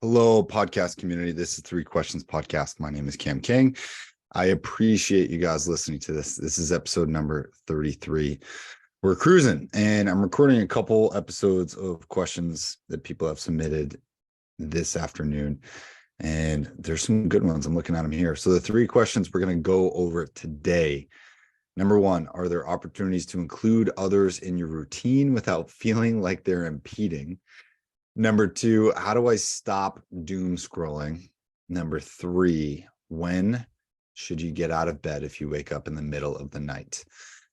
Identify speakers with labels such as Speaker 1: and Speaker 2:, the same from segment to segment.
Speaker 1: Hello, podcast community. This is Three Questions Podcast. My name is Cam King. I appreciate you guys listening to this. This is episode number 33. We're cruising, and I'm recording a couple episodes of questions that people have submitted this afternoon. And there's some good ones. I'm looking at them here. So the three questions we're going to go over today. Number one, are there opportunities to include others in your routine without feeling like they're impeding? Number two, how do I stop doom scrolling? Number three, when should you get out of bed if you wake up in the middle of the night?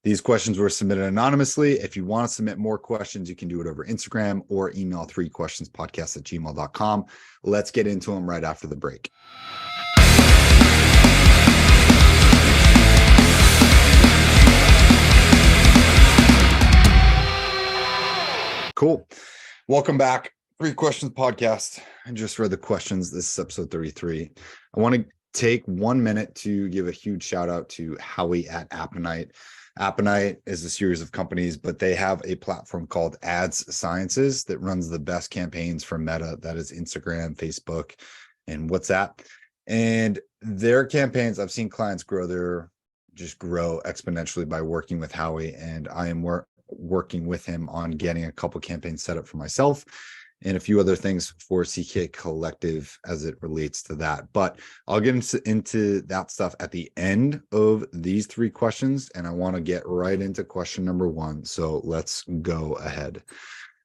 Speaker 1: These questions were submitted anonymously. If you want to submit more questions, you can do it over Instagram or email 3questionspodcast@gmail.com. Let's get into them right after the break. Cool. Welcome back. Three Questions Podcast. I just read the questions. This is episode 33. I want to take 1 minute to give a huge shout out to Howie at Appenite. Appenite is a series of companies, but they have a platform called Ads Sciences that runs the best campaigns for Meta. That is Instagram, Facebook, and WhatsApp. And their campaigns, I've seen clients grow exponentially by working with Howie. And I am working with him on getting a couple campaigns set up for myself and a few other things for CK Collective as it relates to that. But I'll get into that stuff at the end of these three questions, and I want to get right into question number one. So let's go ahead.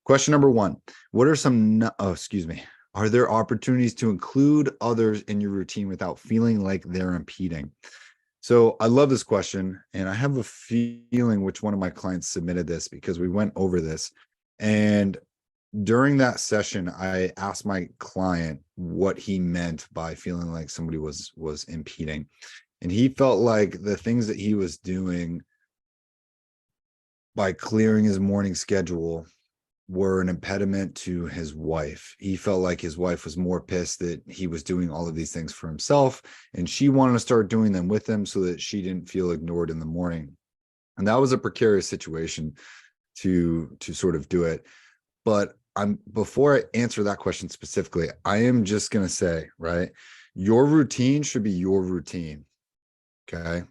Speaker 1: Question number one, what are some, are there opportunities to include others in your routine without feeling like they're impeding? So I love this question, and I have a feeling which one of my clients submitted this because we went over this. And during that session, I asked my client what he meant by feeling like somebody was impeding. And he felt like the things that he was doing by clearing his morning schedule were an impediment to his wife. He felt like his wife was more pissed that he was doing all of these things for himself, and she wanted to start doing them with him so that she didn't feel ignored in the morning. And that was a precarious situation to sort of do it. But before I answer that question specifically, I am just going to say, right, your routine should be your routine. Okay.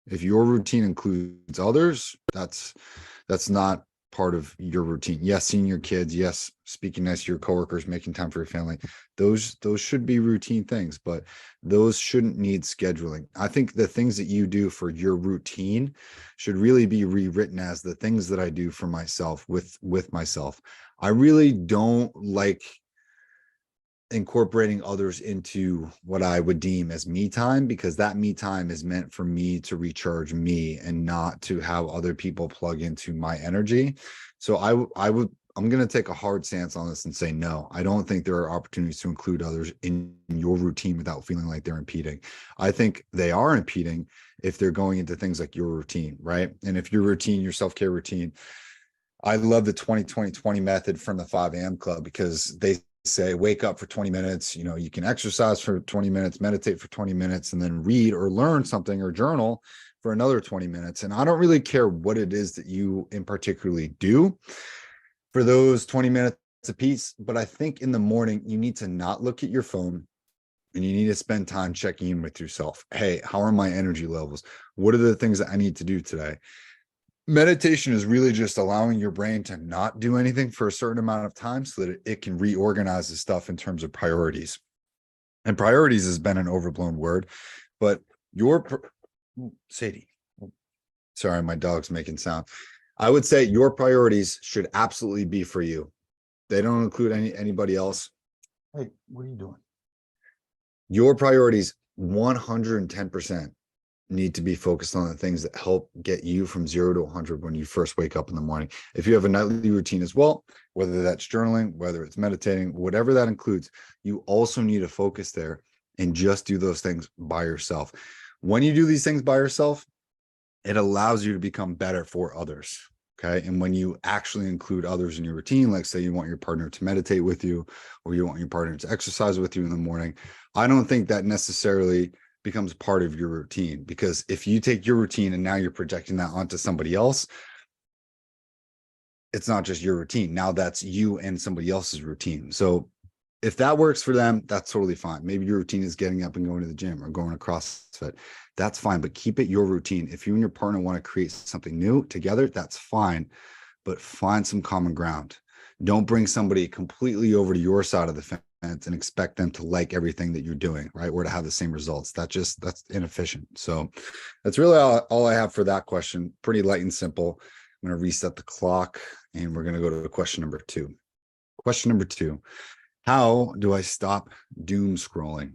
Speaker 1: If your routine includes others, that's not part of your routine. Yes, seeing your kids, yes, speaking nice to your coworkers, making time for your family. Those should be routine things, but those shouldn't need scheduling. I think the things that you do for your routine should really be rewritten as the things that I do for myself with myself. I really don't like incorporating others into what I would deem as me time, because that me time is meant for me to recharge me and not to have other people plug into my energy. So I'm going to take a hard stance on this and say, no, I don't think there are opportunities to include others in your routine without feeling like they're impeding. I think they are impeding if they're going into things like your routine, right? And if your routine, your self-care routine, I love the 20-20-20 method from the 5 a.m. club, because they say wake up for 20 minutes, you can exercise for 20 minutes, meditate for 20 minutes, and then read or learn something or journal for another 20 minutes. And I don't really care what it is that you in particularly do for those 20 minutes a piece, but I think in the morning you need to not look at your phone, and you need to spend time checking in with yourself. Hey, how are my energy levels? What are the things that I need to do today? Meditation is really just allowing your brain to not do anything for a certain amount of time so that it can reorganize the stuff in terms of priorities. And priorities has been an overblown word, but Sadie, sorry, my dog's making sound. I would say your priorities should absolutely be for you. They don't include anybody else. Hey, what are you doing? Your priorities 110% need to be focused on the things that help get you from 0 to 100 when you first wake up in the morning. If you have a nightly routine as well, whether that's journaling, whether it's meditating, whatever that includes, you also need to focus there and just do those things by yourself. When you do these things by yourself, it allows you to become better for others. Okay. And when you actually include others in your routine, like say you want your partner to meditate with you, or you want your partner to exercise with you in the morning, I don't think that necessarily becomes part of your routine, because if you take your routine and now you're projecting that onto somebody else, it's not just your routine. Now that's you and somebody else's routine. So if that works for them, that's totally fine. Maybe your routine is getting up and going to the gym or going to CrossFit. That's fine, but keep it your routine. If you and your partner want to create something new together, that's fine, but find some common ground. Don't bring somebody completely over to your side of the fence and expect them to like everything that you're doing, right? Or to have the same results. That's inefficient. So that's really all I have for that question. Pretty light and simple. I'm going to reset the clock and we're going to go to question number 2. Question number 2. How do I stop doom scrolling?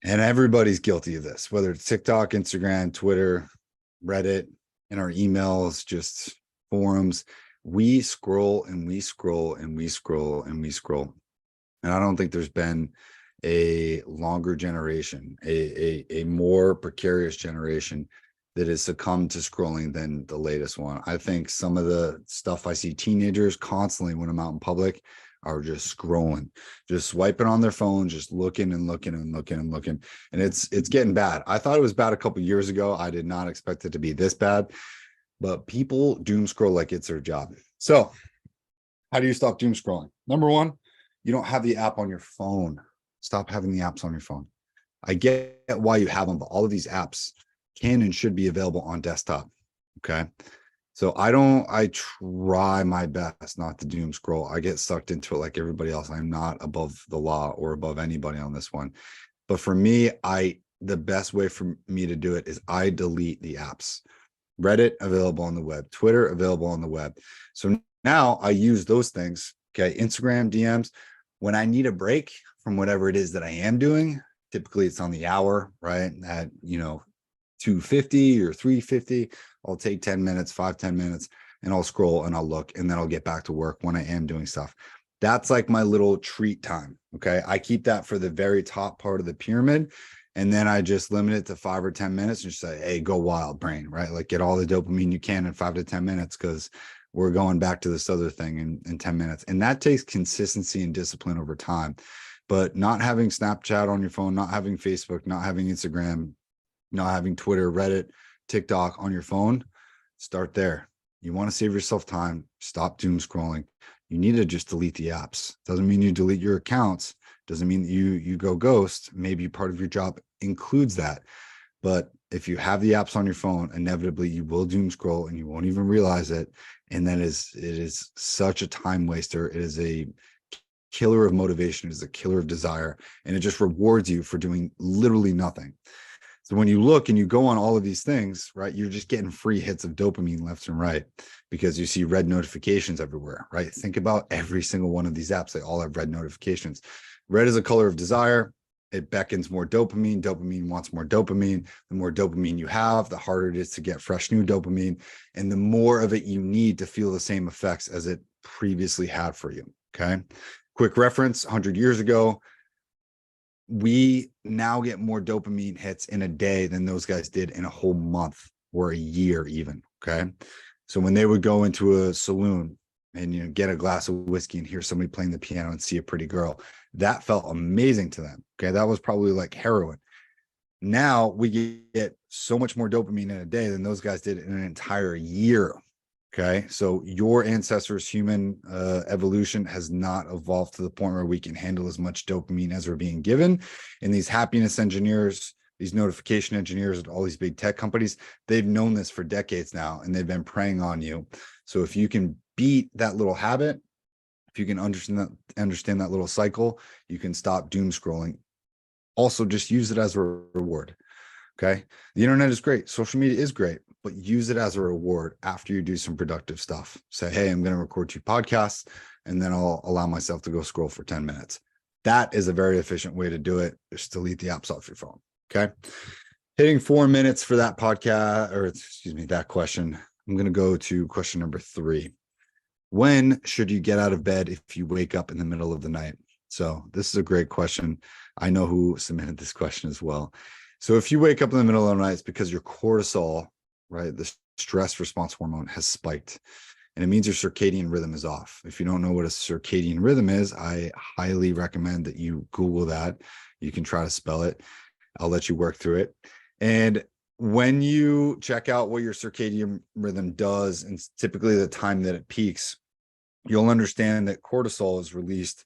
Speaker 1: And everybody's guilty of this, whether it's TikTok, Instagram, Twitter, Reddit, in our emails, just forums. We scroll and we scroll and we scroll and we scroll. And I don't think there's been a longer generation, a more precarious generation that has succumbed to scrolling than the latest one. I think some of the stuff I see teenagers constantly when I'm out in public are just scrolling, just swiping on their phone, just looking and looking and looking and looking. And it's getting bad. I thought it was bad a couple of years ago. I did not expect it to be this bad, but people doom scroll like it's their job. So how do you stop doom scrolling? Number 1, you don't have the app on your phone. Stop having the apps on your phone. I get why you have them, but all of these apps can and should be available on desktop. Okay. So I try my best not to doom scroll. I get sucked into it like everybody else. I'm not above the law or above anybody on this one. But for me, the best way for me to do it is I delete the apps. Reddit available on the web, Twitter available on the web. So now I use those things. Okay. Instagram DMs. When I need a break from whatever it is that I am doing, typically it's on the hour, right? At, 2:50 or 3:50, I'll take 10 minutes, 5-10 minutes, and I'll scroll and I'll look, and then I'll get back to work when I am doing stuff. That's like my little treat time. Okay. I keep that for the very top part of the pyramid. And then I just limit it to 5 or 10 minutes and just say, hey, go wild, brain, right? Like get all the dopamine you can in 5 to 10 minutes because we're going back to this other thing in 10 minutes. And that takes consistency and discipline over time. But not having Snapchat on your phone, not having Facebook, not having Instagram, not having Twitter, Reddit, TikTok on your phone, start there. You want to save yourself time, stop doom scrolling. You need to just delete the apps. Doesn't mean you delete your accounts. Doesn't mean that you go ghost. Maybe part of your job includes that. But if you have the apps on your phone, inevitably you will doom scroll and you won't even realize it. And then it is such a time waster. It is a killer of motivation. It is a killer of desire. And it just rewards you for doing literally nothing. So when you look and you go on all of these things, right, you're just getting free hits of dopamine left and right because you see red notifications everywhere, right? Think about every single one of these apps. They all have red notifications. Red is a color of desire. It beckons more dopamine. Dopamine wants more dopamine. The more dopamine you have, the harder it is to get fresh new dopamine. And the more of it you need to feel the same effects as it previously had for you. Okay. Quick reference, 100 years ago, we now get more dopamine hits in a day than those guys did in a whole month or a year even. Okay. So when they would go into a saloon and get a glass of whiskey and hear somebody playing the piano and see a pretty girl, that felt amazing to them. Okay. That was probably like heroin. Now we get so much more dopamine in a day than those guys did in an entire year. Okay. So your ancestors' human evolution has not evolved to the point where we can handle as much dopamine as we're being given. And these happiness engineers, these notification engineers at all these big tech companies, they've known this for decades now, and they've been preying on you. So if you can beat that little habit, if you can understand that little cycle, you can stop doom scrolling. Also, just use it as a reward. Okay. The internet is great. Social media is great, but use it as a reward after you do some productive stuff. Say, hey, I'm going to record 2 podcasts, and then I'll allow myself to go scroll for 10 minutes. That is a very efficient way to do it. Just delete the apps off your phone. Okay. Hitting 4 minutes for that podcast, or excuse me, that question. I'm going to go to question number 3. When should you get out of bed if you wake up in the middle of the night? So this is a great question. I know who submitted this question as well. So if you wake up in the middle of the night, it's because your cortisol, right, the stress response hormone, has spiked. And it means your circadian rhythm is off. If you don't know what a circadian rhythm is, I highly recommend that you Google that. You can try to spell it. I'll let you work through it. And when you check out what your circadian rhythm does, and typically the time that it peaks, you'll understand that cortisol is released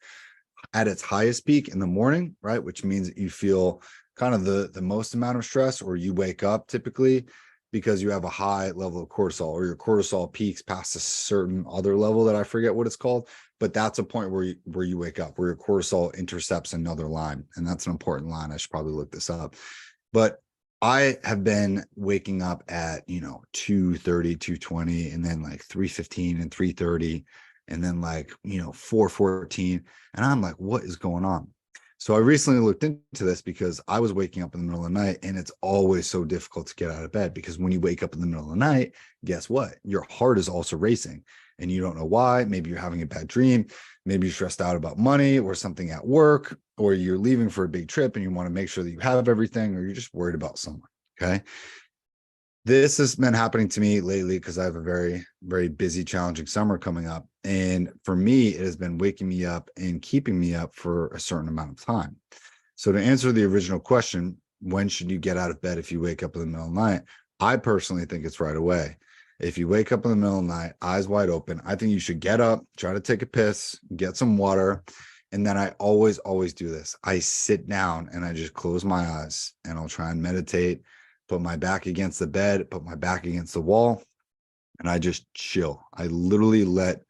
Speaker 1: at its highest peak in the morning, right? Which means that you feel kind of the most amount of stress, or you wake up typically because you have a high level of cortisol, or your cortisol peaks past a certain other level that I forget what it's called. But that's a point where you wake up, where your cortisol intercepts another line. And that's an important line. I should probably look this up. But I have been waking up at, 2:30, 2:20, and then like 3:15 and 3:30, and then like, 4:14. And I'm like, what is going on? So I recently looked into this because I was waking up in the middle of the night, and it's always so difficult to get out of bed, because when you wake up in the middle of the night, guess what? Your heart is also racing, and you don't know why. Maybe you're having a bad dream. Maybe you're stressed out about money or something at work, or you're leaving for a big trip and you want to make sure that you have everything, or you're just worried about someone. Okay. This has been happening to me lately because I have a very, very busy, challenging summer coming up. And for me, it has been waking me up and keeping me up for a certain amount of time. So to answer the original question, when should you get out of bed if you wake up in the middle of the night? I personally think it's right away. If you wake up in the middle of the night, eyes wide open, I think you should get up, try to take a piss, get some water. And then I always do this. I sit down and I just close my eyes, and I'll try and meditate, put my back against the bed, put my back against the wall, and I just chill. I literally let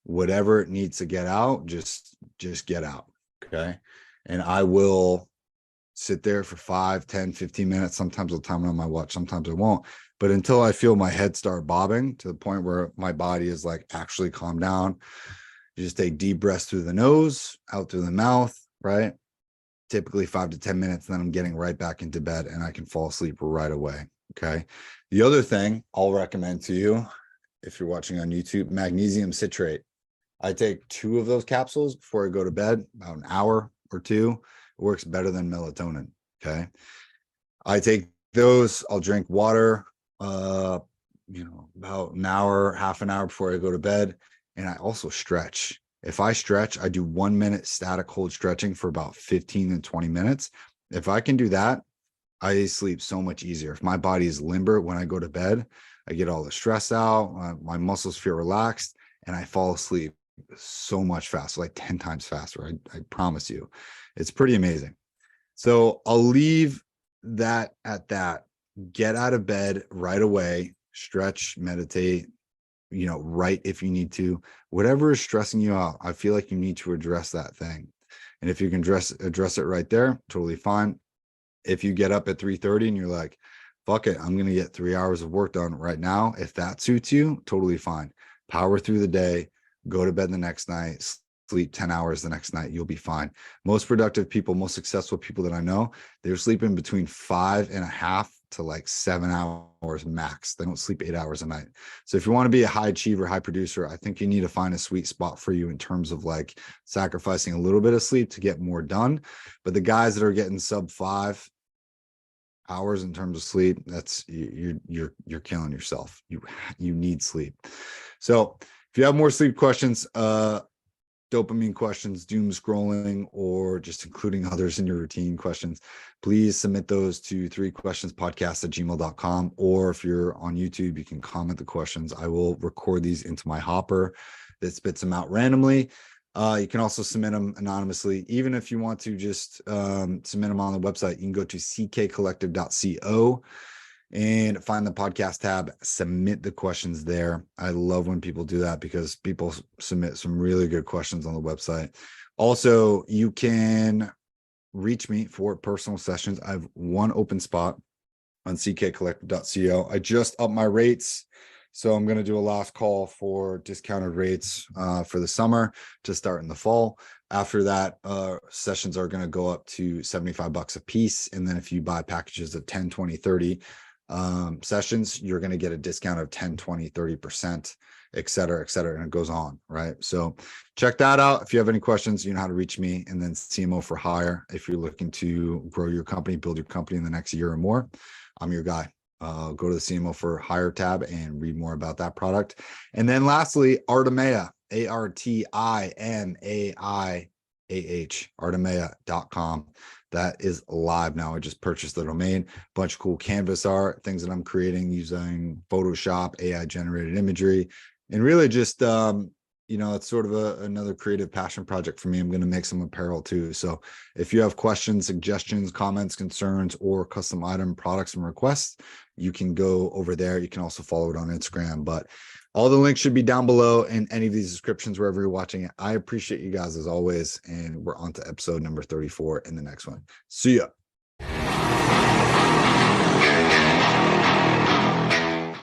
Speaker 1: whatever it needs to get out, just get out. Okay. And I will sit there for 5, 10, 15 minutes. Sometimes I'll time it on my watch, sometimes I won't. But until I feel my head start bobbing to the point where my body is like actually calm down, you just take deep breaths through the nose, out through the mouth, right? Typically 5 to 10 minutes, and then I'm getting right back into bed and I can fall asleep right away. Okay. The other thing I'll recommend to you, if you're watching on YouTube, magnesium citrate. I take 2 of those capsules before I go to bed, about an hour or 2. It works better than melatonin. Okay. I take those, I'll drink water, about an hour, half an hour before I go to bed. And I also stretch. If I stretch, I do 1 minute static hold stretching for about 15 and 20 minutes. If I can do that, I sleep so much easier. If my body is limber when I go to bed, I get all the stress out, my muscles feel relaxed, and I fall asleep so much faster, like 10 times faster. I promise you. It's pretty amazing. So I'll leave that at that. Get out of bed right away, stretch, meditate, right if you need to. Whatever is stressing you out, I feel like you need to address that thing. And if you can address it right there, totally fine. If you get up at 3:30 and you're like, fuck it, I'm going to get 3 hours of work done right now, if that suits you, totally fine. Power through the day, go to bed the next night, sleep 10 hours the next night, you'll be fine. Most productive people, most successful people that I know, they're sleeping between 5.5 to like 7 hours max. They don't sleep 8 hours a night. So if you want to be a high achiever, high producer, I think you need to find a sweet spot for you in terms of like sacrificing a little bit of sleep to get more done. But the guys that are getting sub 5 hours in terms of sleep, that's you're killing yourself. You need sleep. So if you have more sleep questions, dopamine questions, doom scrolling, or just including others in your routine questions, please submit those to 3questionspodcast@gmail.com. Or if you're on YouTube, you can comment the questions. I will record these into my hopper that spits them out randomly. You can also submit them anonymously. Even if you want to just submit them on the website, you can go to ckcollective.co and find the podcast tab, submit the questions there. I love when people do that because people submit some really good questions on the website. Also, you can reach me for personal sessions. I have one open spot on ckcollective.co. I just upped my rates, so I'm going to do a last call for discounted rates for the summer to start in the fall. After that, sessions are going to go up to $75 a piece. And then if you buy packages of 10, 20, 30 sessions, you're going to get a discount of 10, 20, 30%, et cetera, and it goes on, right? So check that out. If you have any questions, you know how to reach me. And then CMO for hire, if you're looking to grow your company, build your company in the next year or more, I'm your guy. Go to the CMO for hire tab and read more about that product. And then lastly, Artemaya, ARTIMAIAH, artemaya.com. That is live now. I just purchased the domain. Bunch of cool canvas art, things that I'm creating using Photoshop, AI generated imagery, and really just it's sort of another creative passion project for me. I'm going to make some apparel too. So if you have questions, suggestions, comments, concerns, or custom item products and requests, you can go over there. You can also follow it on Instagram, but all the links should be down below in any of these descriptions, wherever you're watching it. I appreciate you guys as always. And we're on to episode number 34 in the next one. See ya.